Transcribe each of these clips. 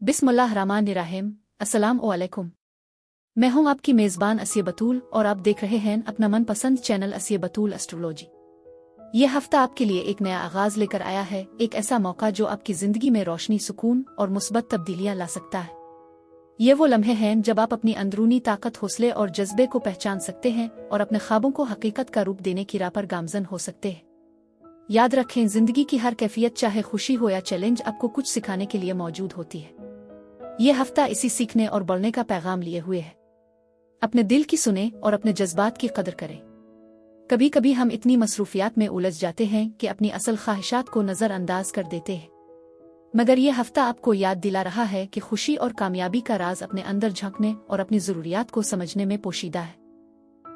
बिस्मिल्लाहिर्रहमानिर्रहीम। अस्सलाम वालेकुम। मैं हूं आपकी मेज़बान असिया बतूल और आप देख रहे हैं अपना मनपसंद चैनल असिया बतूल एस्ट्रोलॉजी। ये हफ्ता आपके लिए एक नया आगाज लेकर आया है, एक ऐसा मौका जो आपकी जिंदगी में रोशनी, सुकून और मुस्बत तब्दीलियां ला सकता है। ये वो लम्हे हैं जब आप अपनी अंदरूनी ताकत, हौसले और जज्बे को पहचान सकते हैं और अपने ख्वाबों को हकीकत का रूप देने की राह पर गामजन हो सकते हैं। याद रखें, जिंदगी की हर कैफियत, चाहे खुशी हो या चैलेंज, आपको कुछ सिखाने के लिए मौजूद होती है। ये हफ्ता इसी सीखने और बढ़ने का पैगाम लिए हुए है। अपने दिल की सुने और अपने जज्बात की कदर करें। कभी कभी हम इतनी मसरूफियात में उलझ जाते हैं कि अपनी असल ख्वाहिशात को नज़रअंदाज कर देते हैं, मगर यह हफ्ता आपको याद दिला रहा है कि खुशी और कामयाबी का राज अपने अंदर झांकने और अपनी ज़रूरियात को समझने में पोशीदा है।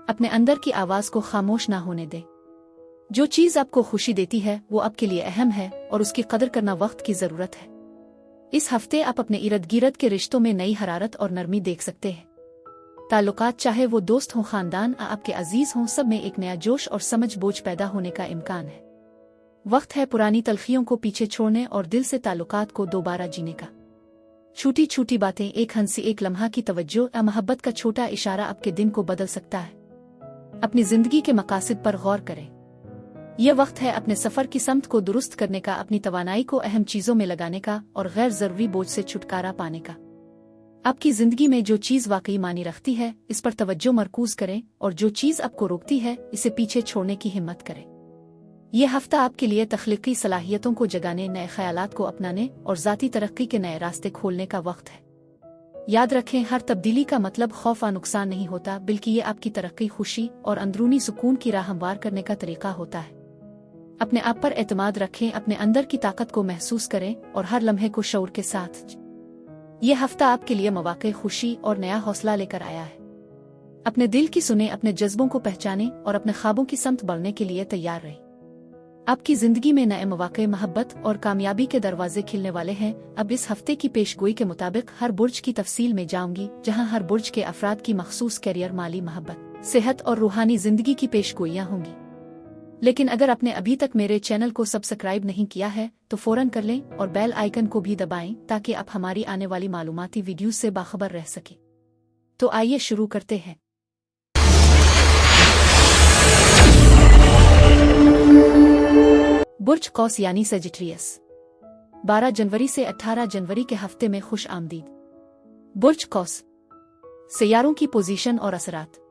अपने अंदर की आवाज़ को खामोश ना होने दें। जो चीज़ आपको खुशी देती है वो आपके लिए अहम है और उसकी कदर करना वक्त की ज़रूरत है। इस हफ्ते आप अपने इर्द गिर्द के रिश्तों में नई हरारत और नरमी देख सकते हैं। ताल्लुकात, चाहे वो दोस्त हों, खानदान, आपके अजीज हों, सब में एक नया जोश और समझ बोझ पैदा होने का इम्कान है। वक्त है पुरानी तलखियों को पीछे छोड़ने और दिल से ताल्लुकात को दोबारा जीने का। छोटी छोटी बातें, एक हंसी, एक लम्हा की तवज्जो या मोहब्बत का छोटा इशारा आपके दिन को बदल सकता है। अपनी जिंदगी के मकासद पर गौर करें। यह वक्त है अपने सफर की समत को दुरुस्त करने का, अपनी तवानाई को अहम चीजों में लगाने का और गैर जरूरी बोझ से छुटकारा पाने का। आपकी जिंदगी में जो चीज वाकई मानी रखती है, इस पर तवज्जो मरकूज करें और जो चीज आपको रोकती है, इसे पीछे छोड़ने की हिम्मत करें। यह हफ्ता आपके लिए तख्लीकी सलाहियतों को जगाने, नए ख्यालात को अपनाने और जाती तरक्की के नए रास्ते खोलने का वक्त है। याद रखें, हर तब्दीली का मतलब खौफ या नुकसान नहीं होता, बल्कि ये आपकी तरक्की, खुशी और अंदरूनी सुकून की राह हमवार करने का तरीका होता है। अपने आप पर एतमाद रखें, अपने अंदर की ताकत को महसूस करें और हर लम्हे को शऊर के साथ। यह हफ्ता आपके लिए मौके, खुशी और नया हौसला लेकर आया है। अपने दिल की सुने, अपने जज्बों को पहचाने और अपने ख्वाबों की समत बढ़ने के लिए तैयार रहें। आपकी जिंदगी में नए मौके, मोहब्बत और कामयाबी के दरवाजे खिलने वाले हैं। अब इस हफ्ते की पेशगोई के मुताबिक हर बुर्ज की तफसील में जाऊंगी, जहां हर बुर्ज के अफराद की मखसूस कैरियर, माली, मोहब्बत, सेहत और रूहानी जिंदगी की पेशगोइयां होंगी। लेकिन अगर आपने अभी तक मेरे चैनल को सब्सक्राइब नहीं किया है तो फौरन कर लें और बेल आइकन को भी दबाएं, ताकि आप हमारी आने वाली मालूमाती वीडियो से बाखबर रह सकें। तो आइए शुरू करते हैं। बुर्ज कौस यानी सेजिटेरियस, 12 जनवरी से 18 जनवरी के हफ्ते में खुश आमदीद। बुर्ज कौस, सैयारों की पोजीशन और असरात।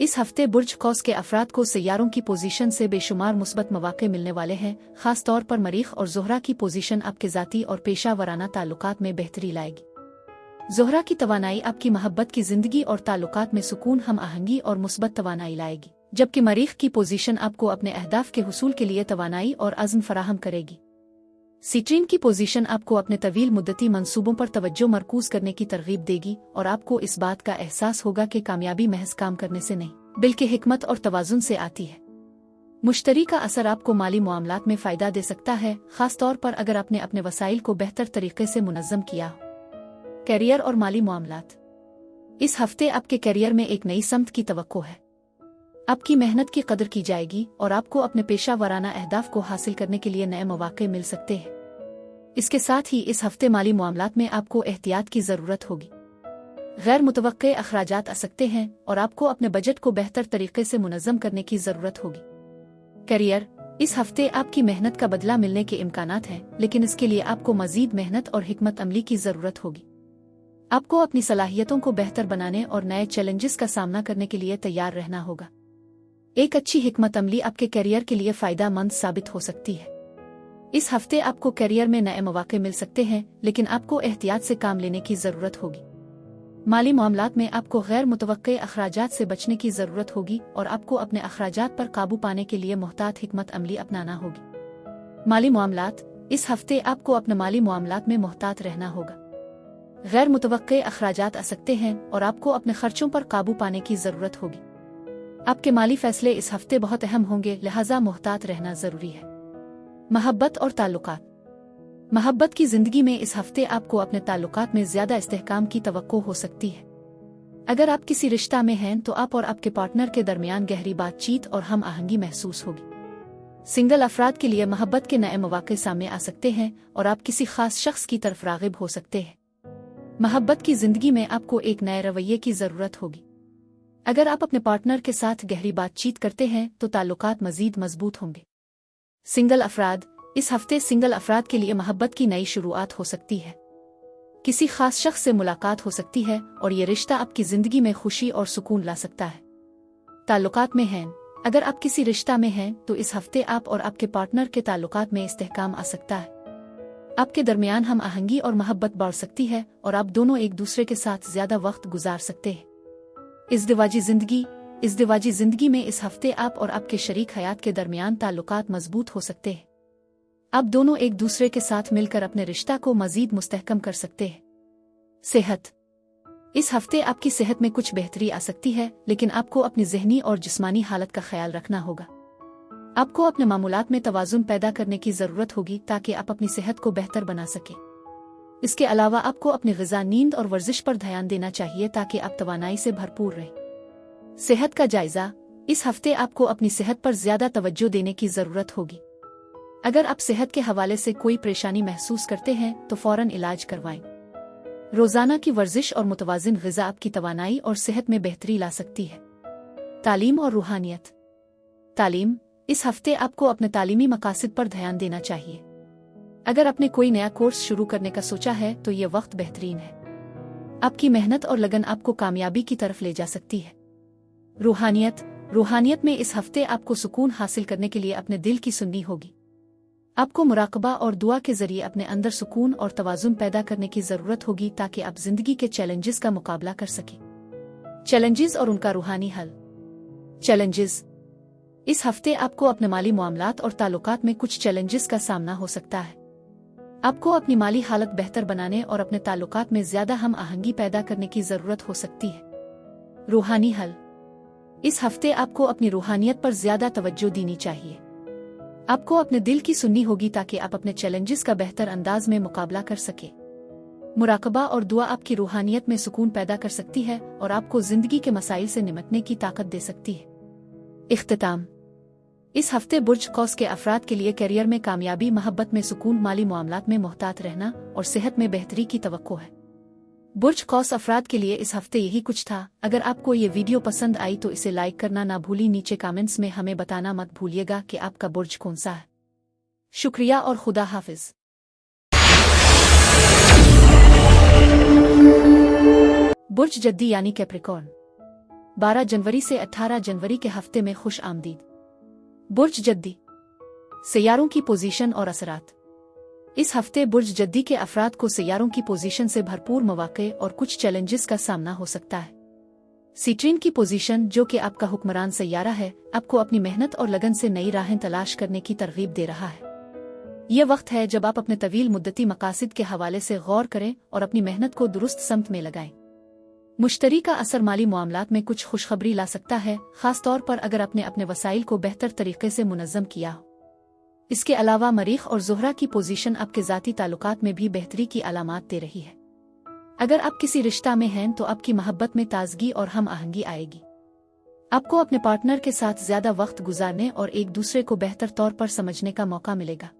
इस हफ्ते बुर्ज कौस के अफराद को सैयारों की पोजीशन से बेशुमार मुस्बत मौके मिलने वाले हैं। खास तौर पर मरीख और ज़ोहरा की पोजीशन आपके ज़ाती और पेशा वराना ताल्लुकात में बेहतरी लाएगी। ज़ोहरा की तवानाई आपकी मोहब्बत की जिंदगी और ताल्लुकात में सुकून, हम आहंगी और मुस्बत तवानाई लाएगी, जबकि मरीख की पोजीशन आपको अपने अहदाफ के हुसूल के लिए तवानाई और अज़्म फराहम करेगी। सिट्रीन की पोजीशन आपको अपने तवील मुद्दती मंसूबों पर तवज्जो मरकूज करने की तरगीब देगी और आपको इस बात का एहसास होगा कि कामयाबी महज काम करने से नहीं, बल्कि हिकमत और तवाज़ुन से आती है। मुश्तरी का असर आपको माली मामलात में फ़ायदा दे सकता है, खास तौर पर अगर आपने अपने वसाइल को बेहतर तरीके से मुनज़्ज़म किया हो। कैरियर और माली मामलात। इस हफ्ते आपके कैरियर में एक नई समत की तवक्को है। आपकी मेहनत की कदर की जाएगी और आपको अपने पेशा वराना अहदाफ को हासिल करने के लिए नए मौके मिल सकते हैं। इसके साथ ही इस हफ्ते माली मामलात में आपको एहतियात की ज़रूरत होगी। गैर मुतवक्के अखराजात आ सकते हैं और आपको अपने बजट को बेहतर तरीके से मुनज़्ज़म करने की ज़रूरत होगी। करियर, इस हफ्ते आपकी मेहनत का बदला मिलने के इम्कानात हैं, लेकिन इसके लिए आपको मज़ीद मेहनत और हिकमत अमली की ज़रूरत होगी। आपको अपनी सलाहियतों को बेहतर बनाने और नए चैलेंजेस का सामना करने के लिए तैयार रहना होगा। एक अच्छी हिकमत अमली आपके करियर के लिए फ़ायदा मंद साबित हो सकती है। इस हफ्ते आपको करियर में नए मौके मिल सकते हैं, लेकिन आपको एहतियात से काम लेने की ज़रूरत होगी। माली मामलात में आपको गैर मुतवक्के अखराजात से बचने की ज़रूरत होगी और आपको अपने अखराजात पर काबू पाने के लिए मुहतात हिकमत अमली अपनाना होगी। माली मामलात, इस हफ्ते आपको अपने माली मामलात में मुहतात रहना होगा। गैर मुतवक्के अखराजात आ सकते हैं और आपको अपने खर्चों पर काबू पाने की ज़रूरत होगी। आपके माली फैसले इस हफ्ते बहुत अहम होंगे, लिहाजा मुहतात रहना ज़रूरी है। मोहब्बत और ताल्लुकात। मोहब्बत की जिंदगी में इस हफ्ते आपको अपने ताल्लुकात में ज्यादा इस्तेहकाम की तवक्को हो सकती है। अगर आप किसी रिश्ता में हैं तो आप और आपके पार्टनर के दरमियान गहरी बातचीत और हम आहंगी महसूस होगी। सिंगल अफराद के लिए मोहब्बत के नए मौके सामने आ सकते हैं और आप किसी खास शख्स की तरफ रागिब हो सकते हैं। मोहब्बत की जिंदगी में आपको एक नए रवैये की ज़रूरत होगी। अगर आप अपने पार्टनर के साथ गहरी बातचीत करते हैं तो ताल्लुकात मज़ीद मजबूत होंगे। सिंगल अफराद, इस हफ्ते सिंगल अफराद के लिए मोहब्बत की नई शुरुआत हो सकती है। किसी खास शख्स से मुलाकात हो सकती है और ये रिश्ता आपकी ज़िंदगी में खुशी और सुकून ला सकता है। ताल्लुकात में हैं, अगर आप किसी रिश्ता में हैं तो इस हफ्ते आप और आपके पार्टनर के ताल्लुकात में इस्तेहकाम आ सकता है। आपके दरमियान हम आहंगी और मोहब्बत बढ़ सकती है और आप दोनों एक दूसरे के साथ ज्यादा वक्त गुजार सकते हैं। इज़्दिवाजी जिंदगी में इस हफ्ते आप और आपके शरीक हयात के दरमियान ताल्लुकात मजबूत हो सकते हैं। आप दोनों एक दूसरे के साथ मिलकर अपने रिश्ता को मजीद मुस्तहकम कर सकते हैं। सेहत, इस हफ्ते आपकी सेहत में कुछ बेहतरी आ सकती है, लेकिन आपको अपनी ज़हनी और जिस्मानी हालत का ख्याल रखना होगा। आपको अपने मामूलात में तवाज़ुन पैदा करने की ज़रूरत होगी ताकि आप अपनी सेहत को बेहतर बना सकें। इसके अलावा आपको अपनी ग़िज़ा, नींद और वर्जिश पर ध्यान देना चाहिए ताकि आप तवानाई से भरपूर रहें। सेहत का जायज़ा, इस हफ्ते आपको अपनी सेहत पर ज़्यादा तवज्जो देने की ज़रूरत होगी। अगर आप सेहत के हवाले से कोई परेशानी महसूस करते हैं तो फ़ौरन इलाज करवाएं। रोज़ाना की वर्जिश और मुतवाज़िन ग़िज़ा आपकी तवानाई और सेहत में बेहतरी ला सकती है। तालीम और रूहानियत, तालीम, इस हफ्ते आपको अपने तालीमी मकासद पर ध्यान देना चाहिए। अगर आपने कोई नया कोर्स शुरू करने का सोचा है तो ये वक्त बेहतरीन है। आपकी मेहनत और लगन आपको कामयाबी की तरफ ले जा सकती है। रूहानियत में इस हफ्ते आपको सुकून हासिल करने के लिए अपने दिल की सुननी होगी। आपको मुराकबा और दुआ के जरिए अपने अंदर सुकून और तवाज़ुन पैदा करने की ज़रूरत होगी ताकि आप जिंदगी के चैलेंजेस का मुकाबला कर सकें। चैलेंजेस और उनका रूहानी हल। चैलेंजेस, इस हफ्ते आपको अपने माली मामलात और ताल्लुकात में कुछ चैलेंजेस का सामना हो सकता है। आपको अपनी माली हालत बेहतर बनाने और अपने ताल्लुकात में ज्यादा हम आहंगी पैदा करने की जरूरत हो सकती है। रूहानी हल, इस हफ्ते आपको अपनी रूहानियत पर ज्यादा तवज्जो देनी चाहिए। आपको अपने दिल की सुननी होगी ताकि आप अपने चैलेंजेस का बेहतर अंदाज में मुकाबला कर सके। मुराकबा और दुआ आपकी रूहानियत में सुकून पैदा कर सकती है और आपको जिंदगी के मसाइल से निपटने की ताकत दे सकती है। इख्तिताम, इस हफ्ते बुर्ज कौस के अफराद के लिए करियर में कामयाबी, मोहब्बत में सुकून, माली मामलात में मोहतात रहना और सेहत में बेहतरी की तवक्को है। बुर्ज कौस अफराद के लिए इस हफ्ते यही कुछ था। अगर आपको ये वीडियो पसंद आई तो इसे लाइक करना ना भूली। नीचे कमेंट्स में हमें बताना मत भूलिएगा कि आपका बुर्ज कौन सा है। शुक्रिया और खुदा हाफिज। बुर्ज जद्दी यानी कैप्रिकॉर्न, 12 जनवरी से 18 जनवरी के हफ्ते में खुश आमदीद। बुर्ज जद्दी, सैयारों की पोजीशन और असरात। इस हफ्ते बुर्ज जद्दी के अफराद को सैयारों की पोजीशन से भरपूर मौके और कुछ चैलेंजेस का सामना हो सकता है। सीट्रीन की पोजीशन, जो कि आपका हुक्मरान सैयारा है, आपको अपनी मेहनत और लगन से नई राहें तलाश करने की तरगीब दे रहा है। यह वक्त है जब आप अपने तवील मुद्दती मकासद के हवाले से गौर करें और अपनी मेहनत को दुरुस्त समत में लगाएं। मुश्तरी का असर माली मामलात में कुछ खुशखबरी ला सकता है, खास तौर पर अगर आपने अपने वसाइल को बेहतर तरीके से मुनज़्ज़म किया हो। इसके अलावा मरीख और ज़ुहरा की पोजीशन आपके ज़ाती ताल्लुकात में भी बेहतरी की अलामात दे रही है। अगर आप किसी रिश्ता में हैं तो आपकी मोहब्बत में ताजगी और हम आहंगी आएगी। आपको अपने पार्टनर के साथ ज़्यादा वक्त गुजारने और एक दूसरे को बेहतर तौर पर समझने का मौका मिलेगा।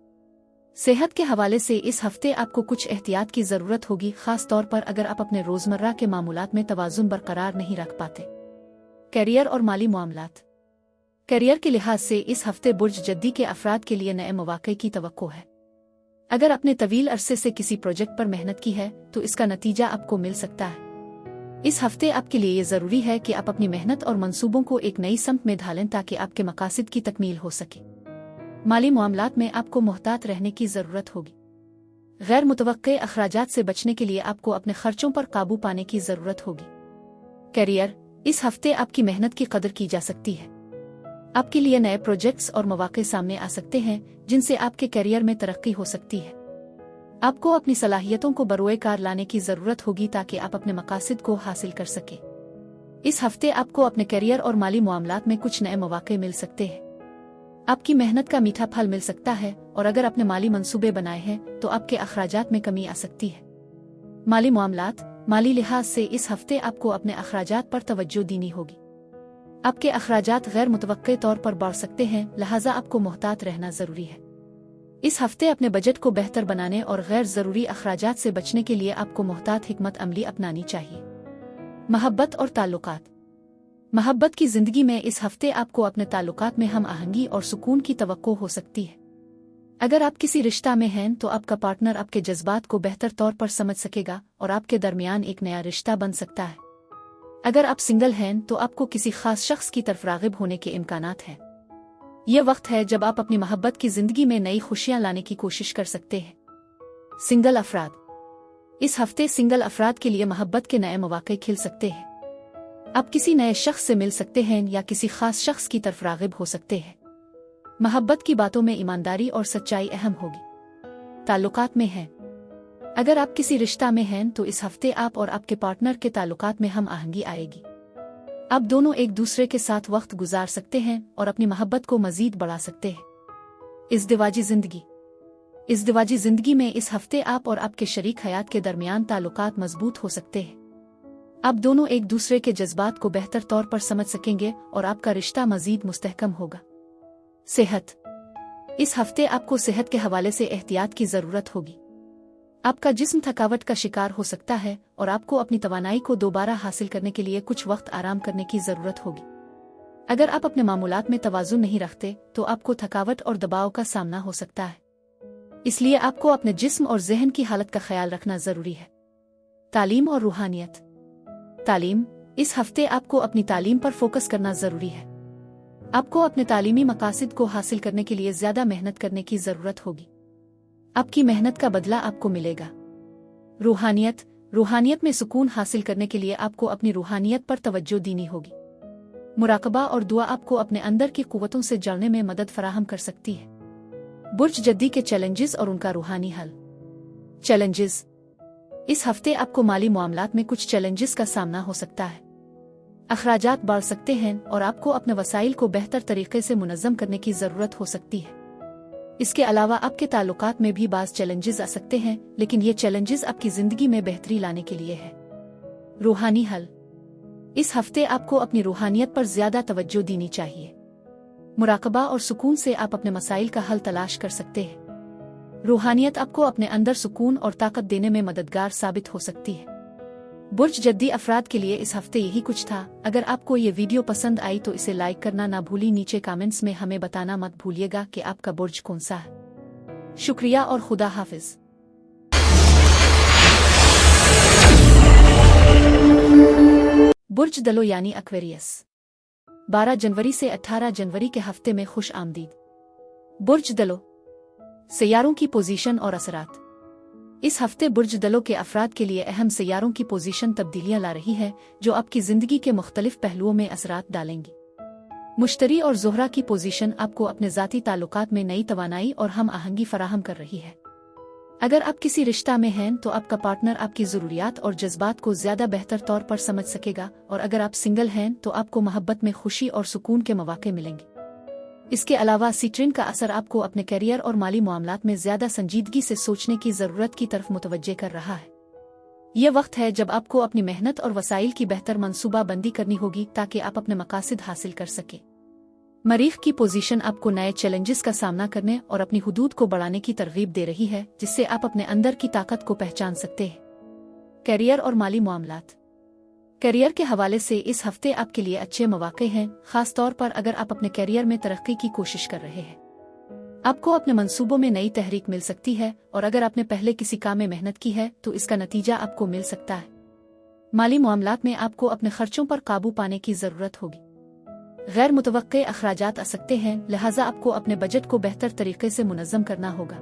सेहत के हवाले से इस हफ्ते आपको कुछ एहतियात की ज़रूरत होगी, खास तौर पर अगर आप अपने रोज़मर्रा के मामूलात में तवाज़ुन बरकरार नहीं रख पाते। करियर और माली मामलात। करियर के लिहाज से इस हफ्ते बुर्ज जद्दी के अफराद के लिए नए मौके की तवक्को है। अगर आपने तवील अरसे से किसी प्रोजेक्ट पर मेहनत की है तो इसका नतीजा आपको मिल सकता है। इस हफ्ते आपके लिए ये ज़रूरी है कि आप अपनी मेहनत और मंसूबों को एक नई समत में ढालें ताकि आपके मकासद की तकमील हो सके। माली मामलात में आपको मोहतात रहने की ज़रूरत होगी। गैर मुतवक्के अखराजात से बचने के लिए आपको अपने खर्चों पर काबू पाने की ज़रूरत होगी। करियर, इस हफ्ते आपकी मेहनत की कदर की जा सकती है। आपके लिए नए प्रोजेक्ट्स और मौके सामने आ सकते हैं जिनसे आपके करियर में तरक्की हो सकती है। आपको अपनी सलाहियतों को बरोए कार लाने की ज़रूरत होगी ताकि आप अपने मकासद को हासिल कर सकें। इस हफ्ते आपको अपने करियर और माली मामलात में कुछ नए मौके मिल सकते हैं। आपकी मेहनत का मीठा फल मिल सकता है और अगर आपने माली मंसूबे बनाए हैं तो आपके अखराजात में कमी आ सकती है। माली मामलात, माली लिहाज से इस हफ्ते आपको अपने अखराजात पर तवज्जो देनी होगी। आपके अखराजात गैर मुतवक्के तौर पर बढ़ सकते हैं, लिहाजा आपको मोहतात रहना जरूरी है। इस हफ्ते अपने बजट को बेहतर बनाने और गैर ज़रूरी अखराजात से बचने के लिए आपको मोहतात हिकमत अमली अपनानी चाहिए। मोहब्बत और ताल्लुकात। मोहब्बत की ज़िंदगी में इस हफ्ते आपको अपने ताल्लुकात में हम आहंगी और सुकून की तवक्को हो सकती है। अगर आप किसी रिश्ता में हैं तो आपका पार्टनर आपके जज्बात को बेहतर तौर पर समझ सकेगा और आपके दरमियान एक नया रिश्ता बन सकता है। अगर आप सिंगल हैं तो आपको किसी खास शख्स की तरफ राग़िब होने के इम्कानात हैं। यह वक्त है जब आप अपनी मोहब्बत की ज़िंदगी में नई खुशियां लाने की कोशिश कर सकते हैं। सिंगल अफराद। इस हफ्ते सिंगल अफराद के लिए मोहब्बत के नए मौक़े खिल सकते हैं। आप किसी नए शख्स से मिल सकते हैं या किसी खास शख्स की तरफ राग़िब हो सकते हैं। मोहब्बत की बातों में ईमानदारी और सच्चाई अहम होगी। ताल्लुकात में हैं। अगर आप किसी रिश्ता में हैं तो इस हफ्ते आप और आपके पार्टनर के ताल्लुकात में हम आहंगी आएगी। आप दोनों एक दूसरे के साथ वक्त गुजार सकते हैं और अपनी मोहब्बत को मज़ीद बढ़ा सकते हैं। इज़्दिवाजी ज़िंदगी। इज़्दिवाजी ज़िंदगी में इस हफ्ते आप और आपके शरीक हयात के दरमियान ताल्लुकात मजबूत हो सकते हैं। आप दोनों एक दूसरे के जज्बात को बेहतर तौर पर समझ सकेंगे और आपका रिश्ता मज़ीद मुस्तहकम होगा। सेहत। इस हफ्ते आपको सेहत के हवाले से एहतियात की ज़रूरत होगी। आपका जिस्म थकावट का शिकार हो सकता है और आपको अपनी तवानाई को दोबारा हासिल करने के लिए कुछ वक्त आराम करने की ज़रूरत होगी। अगर आप अपने मामूलात में तवाज़ुन नहीं रखते तो आपको थकावट और दबाव का सामना हो सकता है। इसलिए आपको अपने जिस्म और ज़हन की हालत का ख्याल रखना ज़रूरी है। तालीम और रूहानियत। तालीम। इस हफ्ते आपको अपनी तालीम पर फोकस करना ज़रूरी है। आपको अपने तालीमी मकासद को हासिल करने के लिए ज़्यादा मेहनत करने की ज़रूरत होगी। आपकी मेहनत का बदला आपको मिलेगा। रूहानियत। रूहानियत में सुकून हासिल करने के लिए आपको अपनी रूहानियत पर तवज्जो देनी होगी। मुराकबा और दुआ आपको अपने अंदर की कुव्वतों से जुड़ने में मदद फराहम कर सकती है। बुर्ज जद्दी के चैलेंजेस और उनका रूहानी हल। चैलेंजेस। इस हफ्ते आपको माली मामलात में कुछ चैलेंजेस का सामना हो सकता है। अखराजात बढ़ सकते हैं और आपको अपने वसाइल को बेहतर तरीके से मुनज़्ज़म करने की ज़रूरत हो सकती है। इसके अलावा आपके ताल्लुकात में भी बाज़ चैलेंजेस आ सकते हैं, लेकिन ये चैलेंजेस आपकी ज़िंदगी में बेहतरी लाने के लिए है। रूहानी हल। इस हफ्ते आपको अपनी रूहानियत पर ज़्यादा तवज्जो देनी चाहिए। मुराकबा और सुकून से आप अपने मसाइल का हल तलाश कर सकते हैं। रूहानियत आपको अपने अंदर सुकून और ताकत देने में मददगार साबित हो सकती है। बुर्ज जद्दी अफराद के लिए इस हफ्ते यही कुछ था। अगर आपको ये वीडियो पसंद आई तो इसे लाइक करना ना भूली। नीचे कमेंट्स में हमें बताना मत भूलिएगा कि आपका बुर्ज कौन सा है। शुक्रिया और खुदा हाफिज। बुर्ज दलो यानी एक्वेरियस। 12 जनवरी से 18 जनवरी के हफ्ते में खुश आमदीद। बुर्ज दलो। सैयारों की पोजीशन और असरात। इस हफ्ते बुर्ज दलों के अफराद के लिए अहम सैयारों की पोजीशन तब्दीलियां ला रही है जो आपकी ज़िंदगी के मुख्तलिफ पहलुओं में असरात डालेंगी। मुश्तरी और ज़ोहरा की पोजीशन आपको अपने ज़ाती ताल्लुकात में नई तवानाई और हम आहंगी फराहम कर रही है। अगर आप किसी रिश्ता में हैं तो आपका पार्टनर आपकी ज़रूरियात और जज्बात को ज़्यादा बेहतर तौर पर समझ सकेगा और अगर आप सिंगल हैं तो आपको मोहब्बत में खुशी और सुकून के मौक़े मिलेंगे। इसके अलावा सीट्रिन का असर आपको अपने करियर और माली मामलात में ज़्यादा संजीदगी से सोचने की ज़रूरत की तरफ मुतवज्जे कर रहा है। यह वक्त है जब आपको अपनी मेहनत और वसाइल की बेहतर मंसूबा बंदी करनी होगी ताकि आप अपने मकासद हासिल कर सकें। मरीख की पोजीशन आपको नए चैलेंजेस का सामना करने और अपनी हुदूद को बढ़ाने की तरगीब दे रही है, जिससे आप अपने अंदर की ताकत को पहचान सकते हैं। करियर और माली मामलात। करियर के हवाले से इस हफ्ते आपके लिए अच्छे मौक़े हैं, खास तौर पर अगर आप अपने करियर में तरक्की की कोशिश कर रहे हैं। आपको अपने मंसूबों में नई तहरीक मिल सकती है और अगर आपने पहले किसी काम में मेहनत की है तो इसका नतीजा आपको मिल सकता है। माली मामलात में आपको अपने खर्चों पर काबू पाने की ज़रूरत होगी। गैर मुतवक्के अखराजात आ सकते हैं, लिहाजा आपको अपने बजट को बेहतर तरीके से मुनज़्ज़म करना होगा।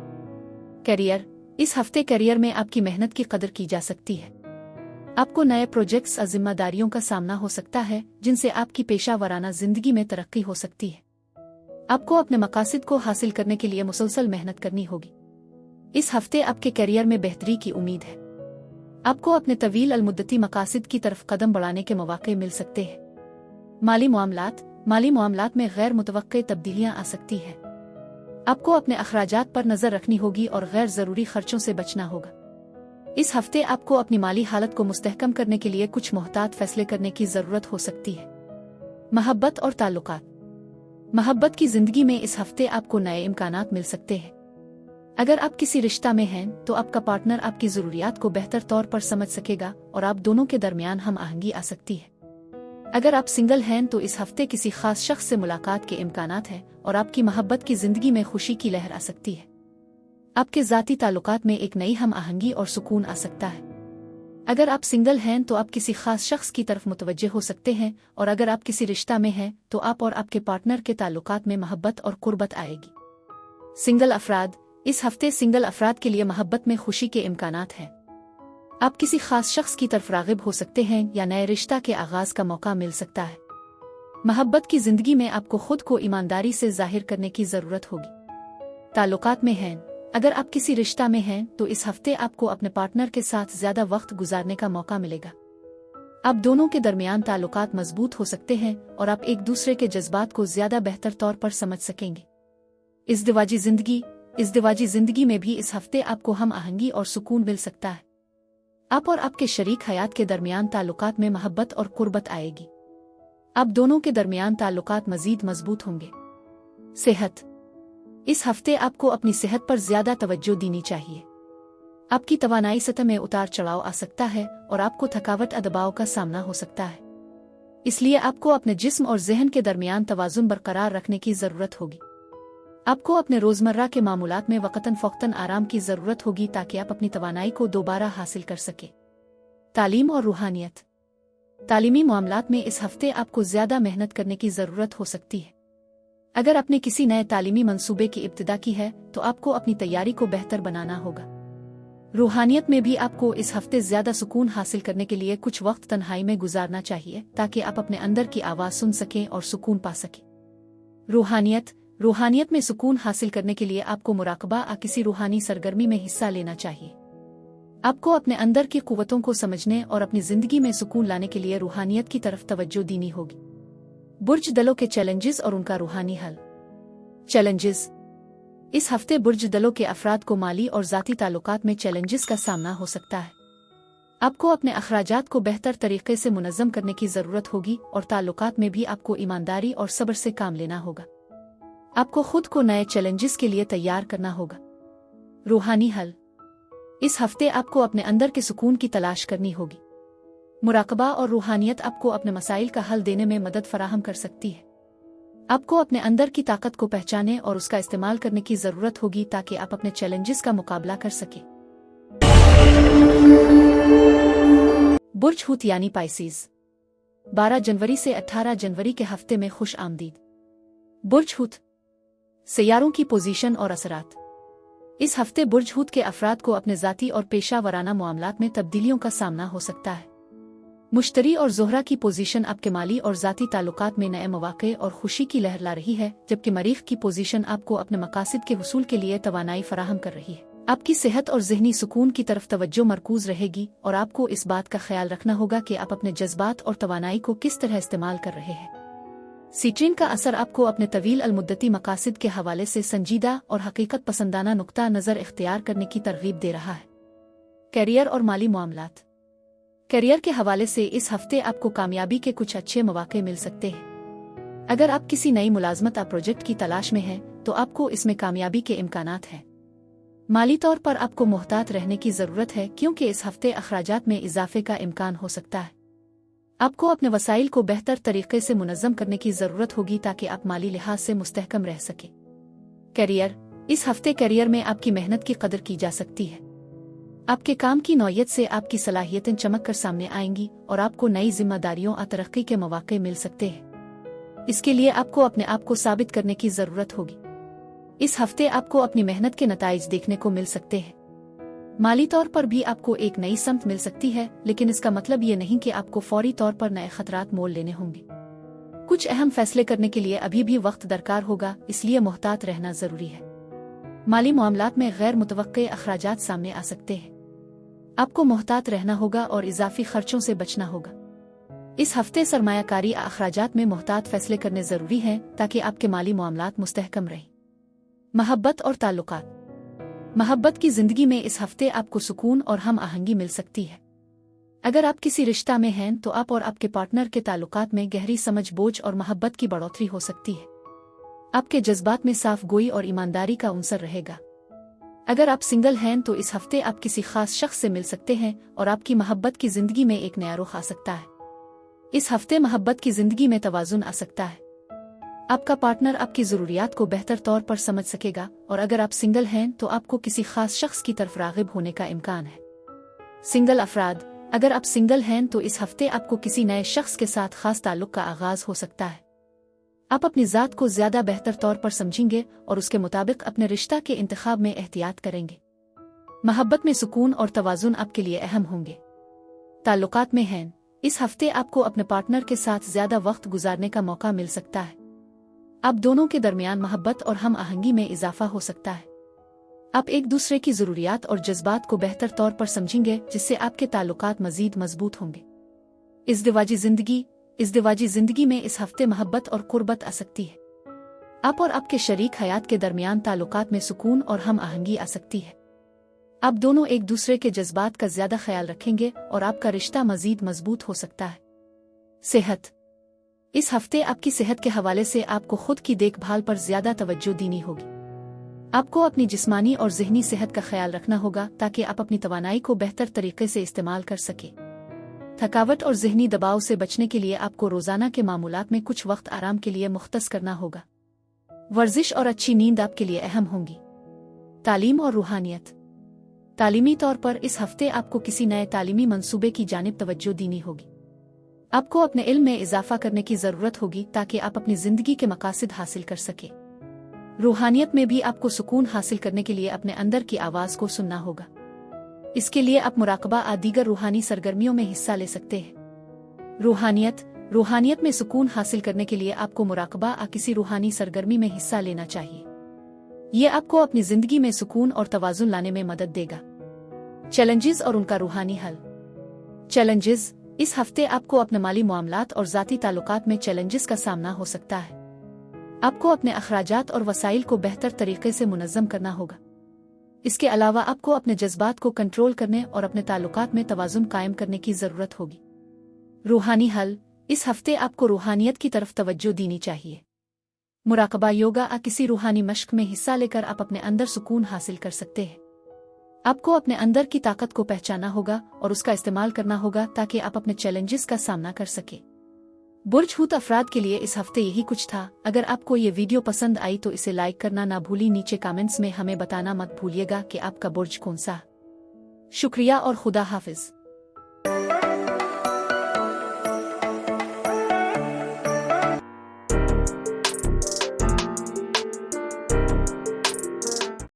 करियर। इस हफ्ते करियर में आपकी मेहनत की कदर की जा सकती है। आपको नए प्रोजेक्ट्स और जिम्मेदारियों का सामना हो सकता है जिनसे आपकी पेशा वराना जिंदगी में तरक्की हो सकती है। आपको अपने मकासद को हासिल करने के लिए मुसलसल मेहनत करनी होगी। इस हफ्ते आपके करियर में बेहतरी की उम्मीद है। आपको अपने तवील अलमुद्दती मकासद की तरफ कदम बढ़ाने के मौके मिल सकते हैं। माली मामलात में गैर मुतवक्के तब्दीलियां आ सकती हैं। आपको अपने अखराजात पर नजर रखनी होगी और गैर जरूरी खर्चों से बचना होगा। इस हफ्ते आपको अपनी माली हालत को मुस्तहकम करने के लिए कुछ मोहतात फैसले करने की जरूरत हो सकती है। मोहब्बत और ताल्लुकात। मोहब्बत की जिंदगी में इस हफ्ते आपको नए इम्कानात मिल सकते हैं। अगर आप किसी रिश्ता में हैं तो आपका पार्टनर आपकी ज़रूरियात को बेहतर तौर पर समझ सकेगा और आप दोनों के दरमियान हम आहंगी आ सकती है। अगर आप सिंगल हैं तो इस हफ्ते किसी खास शख्स से मुलाकात के इम्कानात हैं और आपकी मोहब्बत की जिंदगी में खुशी की लहर आ सकती है। आपके ज़ाती ताल्लुकात में एक नई हम आहंगी और सुकून आ सकता है। अगर आप सिंगल हैं तो आप किसी खास शख्स की तरफ मुतवज्जे हो सकते हैं, और अगर आप किसी रिश्ता में हैं तो आप और आपके पार्टनर के ताल्लुकात में मोहब्बत और कुर्बत आएगी। सिंगल अफराद, इस हफ्ते सिंगल अफराद के लिए मोहब्बत में खुशी के इम्कानात हैं। आप किसी खास शख्स की तरफ राग़िब हो सकते हैं या नए रिश्ता के आगाज का मौका मिल सकता है। मोहब्बत की जिंदगी में आपको खुद को ईमानदारी से जाहिर करने की जरूरत होगी। ताल्लुकात में हैं, अगर आप किसी रिश्ता में हैं तो इस हफ्ते आपको अपने पार्टनर के साथ ज्यादा वक्त गुजारने का मौका मिलेगा। आप दोनों के दरमियान ताल्लुकात मजबूत हो सकते हैं और आप एक दूसरे के जज्बात को ज्यादा बेहतर तौर पर समझ सकेंगे। इज़्दिवाजी जिंदगी में भी इस हफ्ते आपको हम आहंगी और सुकून मिल सकता है। आप और आपके शरीक हयात के दरमियान ताल्लुकात में मोहब्बत और कुर्बत आएगी। आप दोनों के दरमियान ताल्लुकात मजीद मजबूत होंगे। सेहत, इस हफ्ते आपको अपनी सेहत पर ज्यादा तवज्जो देनी चाहिए। आपकी तवानाई सतह में उतार चढ़ाव आ सकता है और आपको थकावट दबाव का सामना हो सकता है। इसलिए आपको अपने जिस्म और जहन के दरमियान तवाजुन बरकरार रखने की जरूरत होगी। आपको अपने रोजमर्रा के मामूलात में वक्तन फ़ौक्तन आराम की जरूरत होगी ताकि आप अपनी तवानाई को दोबारा हासिल कर सके। तालीम और रूहानियत, तालीमी मामलात में इस हफ्ते आपको ज्यादा मेहनत करने की जरूरत हो सकती है। अगर आपने किसी नए तालीमी मंसूबे की इब्तिदा की है तो आपको अपनी तैयारी को बेहतर बनाना होगा। रूहानियत में भी आपको इस हफ्ते ज्यादा सुकून हासिल करने के लिए कुछ वक्त तन्हाई में गुजारना चाहिए ताकि आप अपने अंदर की आवाज सुन सकें और सुकून पा सकें। रूहानियत में सुकून हासिल करने के लिए आपको मुराकबा या किसी रूहानी सरगर्मी में हिस्सा लेना चाहिए। आपको अपने अंदर की कुव्वतों को समझने और अपनी जिंदगी में सुकून लाने के लिए रूहानियत की तरफ तवज्जो देनी होगी। बुर्ज दलों के चैलेंजेस और उनका रूहानी हल। चैलेंजेस, इस हफ्ते बुर्ज दलों के अफराद को माली और ज़ाती ताल्लुकात में चैलेंजेस का सामना हो सकता है। आपको अपने अखराजात को बेहतर तरीके से मुनज़्ज़म करने की ज़रूरत होगी और ताल्लुकात में भी आपको ईमानदारी और सब्र से काम लेना होगा। आपको खुद को नए चैलेंजेस के लिए तैयार करना होगा। रूहानी हल, इस हफ्ते आपको अपने अंदर के सुकून की तलाश करनी होगी। मुराकबा और रूहानियत आपको अपने मसाइल का हल देने में मदद फराहम कर सकती है। आपको अपने अंदर की ताकत को पहचाने और उसका इस्तेमाल करने की जरूरत होगी ताकि आप अपने चैलेंजेस का मुकाबला कर सकें। बुर्ज हूत यानी पाइसीज, 12 जनवरी से 18 जनवरी के हफ्ते में खुश आमदीद। बुर्ज हूत, सैयारों की पोजीशन और असरात। इस हफ्ते बुर्ज हूत के अफराद को अपने ज़ाती और पेशा वराना मामलात में तब्दीलियों का सामना हो सकता है। मुश्तरी और ज़ोहरा की पोजीशन आपके माली और ज़ाती ताल्लुकात में नए मौक़े और खुशी की लहर ला रही है, जबकि मरीख की पोजीशन आपको अपने मकासद के हुसूल के लिए तवानाई फराहम कर रही है। आपकी सेहत और ज़हनी सुकून की तरफ तवज्जो मरकूज रहेगी और आपको इस बात का ख्याल रखना होगा कि आप अपने जज्बात और तवानाई को किस तरह इस्तेमाल कर रहे हैं। सीट्रीन का असर आपको अपने तवील अलमुद्दती मकासद के हवाले से संजीदा और हकीकत पसंदाना नुक्ता नज़र इख्तियार करने की तरगीब दे रहा है। कैरियर और माली मामलात, करियर के हवाले से इस हफ्ते आपको कामयाबी के कुछ अच्छे मौके मिल सकते हैं। अगर आप किसी नई मुलाजमत या प्रोजेक्ट की तलाश में हैं तो आपको इसमें कामयाबी के इम्कानात हैं। माली तौर पर आपको मोहतात रहने की ज़रूरत है क्योंकि इस हफ्ते अखराजात में इजाफे का इम्कान हो सकता है। आपको अपने वसाइल को बेहतर तरीके से मुनज़्ज़म करने की ज़रूरत होगी ताकि आप माली लिहाज से मुस्तहकम रह सकें। करियर, इस हफ्ते करियर में आपकी मेहनत की कदर की जा सकती है। आपके काम की नौयत से आपकी सलाहियतें चमक कर सामने आएंगी और आपको नई जिम्मेदारियों और तरक्की के मौके मिल सकते हैं। इसके लिए आपको अपने आप को साबित करने की ज़रूरत होगी। इस हफ्ते आपको अपनी मेहनत के नताइज देखने को मिल सकते हैं। माली तौर पर भी आपको एक नई समत मिल सकती है, लेकिन इसका मतलब ये नहीं कि आपको फौरी तौर पर नए खतरात मोल लेने होंगे। कुछ अहम फैसले करने के लिए अभी भी वक्त दरकार होगा, इसलिए मोहतात रहना जरूरी है। माली मामलात में गैर मुतवक्के अखराजात सामने आ सकते हैं। आपको मोहतात रहना होगा और इजाफी खर्चों से बचना होगा। इस हफ्ते सरमायाकारी अखराजात में मोहतात फैसले करने जरूरी हैं ताकि आपके माली मामलात मुस्तहकम रहें। मोहब्बत और ताल्लुकात, मोहब्बत की जिंदगी में इस हफ्ते आपको सुकून और हम आहंगी मिल सकती है। अगर आप किसी रिश्ता में हैं तो आप और आपके पार्टनर के ताल्लुकात में गहरी समझ, बोझ और मोहब्बत की बढ़ोतरी हो सकती है। आपके जज्बात में साफ गोई और ईमानदारी का अंसर रहेगा। अगर आप सिंगल हैं तो इस हफ्ते आप किसी खास शख्स से मिल सकते हैं और आपकी मोहब्बत की जिंदगी में एक नया रुख आ सकता है। इस हफ्ते मोहब्बत की जिंदगी में तवाज़ुन आ सकता है। आपका पार्टनर आपकी ज़रूरियात को बेहतर तौर पर समझ सकेगा और अगर आप सिंगल हैं तो आपको किसी खास शख्स की तरफ राग़िब होने का इम्कान है। सिंगल अफराद, अगर आप सिंगल हैं तो इस हफ्ते आपको किसी नए शख्स के साथ खास ताल्लुक़ का आगाज़ हो सकता है। आप अपनी ज़ात को ज़्यादा बेहतर तौर पर समझेंगे और उसके मुताबिक अपने रिश्ता के इंतखाब में एहतियात करेंगे। मोहब्बत में सुकून और तवाज़ुन आपके लिए अहम होंगे। ताल्लुकात में हैं, इस हफ्ते आपको अपने पार्टनर के साथ ज़्यादा वक्त गुजारने का मौका मिल सकता है। आप दोनों के दरमियान मोहब्बत और हम आहंगी में इजाफा हो सकता है। आप एक दूसरे की ज़रूरियात और जज्बात को बेहतर तौर पर समझेंगे जिससे आपके ताल्लुकात मज़ीद मजबूत होंगे। इज़्दिवाजी ज़िंदगी में इस हफ्ते मोहब्बत और कुर्बत आ सकती है। आप और आपके शरीक हयात के दरमियान ताल्लुकात में सुकून और हम आहंगी आ सकती है। आप दोनों एक दूसरे के जज्बात का ज़्यादा ख्याल रखेंगे और आपका रिश्ता मज़ीद मजबूत हो सकता है। सेहत, इस हफ्ते आपकी सेहत के हवाले से आपको खुद की देखभाल पर ज़्यादा तवज्जो देनी होगी। आपको अपनी जिस्मानी और ज़हनी सेहत का ख्याल रखना होगा ताकि आप अपनी तवानाई को बेहतर तरीके से इस्तेमाल कर सकें। थकावट और ज़हनी दबाव से बचने के लिए आपको रोज़ाना के मामूलात में कुछ वक्त आराम के लिए मुख्तस करना होगा। वर्जिश और अच्छी नींद आपके लिए अहम होंगी। तालीम और रूहानियत, तालीमी तौर पर इस हफ्ते आपको किसी नए तालीमी मंसूबे की जानिब तवज्जो देनी होगी। आपको अपने इल्म में इजाफा करने की ज़रूरत होगी ताकि आप अपनी ज़िंदगी के मकासद हासिल कर सकें। रूहानियत में भी आपको सुकून हासिल करने के लिए अपने अंदर की आवाज़ को सुनना होगा। इसके लिए आप मुराकबा और दीगर रूहानी सरगर्मियों में हिस्सा ले सकते हैं। रूहानियत में सुकून हासिल करने के लिए आपको मुराकबा और किसी रूहानी सरगर्मी में हिस्सा लेना चाहिए। ये आपको अपनी ज़िंदगी में सुकून और तवाज़ुन लाने में मदद देगा। चैलेंजेस और उनका रूहानी हल। चैलेंजेस, इस हफ्ते आपको अपने माली मामलात और ज़ाती ताल्लुकात में चैलेंजेस का सामना हो सकता है। आपको अपने अखराजात और वसाइल को बेहतर तरीके से मुनज़्ज़म करना होगा। इसके अलावा आपको अपने जज्बात को कंट्रोल करने और अपने ताल्लुकात में तवाज़ुन कायम करने की ज़रूरत होगी। रूहानी हल, इस हफ्ते आपको रूहानियत की तरफ तवज्जो देनी चाहिए। मुराकबा, योगा या किसी रूहानी मश्क में हिस्सा लेकर आप अपने अंदर सुकून हासिल कर सकते हैं। आपको अपने अंदर की ताकत को पहचाना होगा और उसका इस्तेमाल करना होगा ताकि आप अपने चैलेंजेस का सामना कर सकें। बुर्ज हूत अफराद के लिए इस हफ्ते यही कुछ था। अगर आपको ये वीडियो पसंद आई तो इसे लाइक करना ना भूली। नीचे कमेंट्स में हमें बताना मत भूलिएगा कि आपका बुर्ज कौन सा। शुक्रिया और खुदा हाफिज।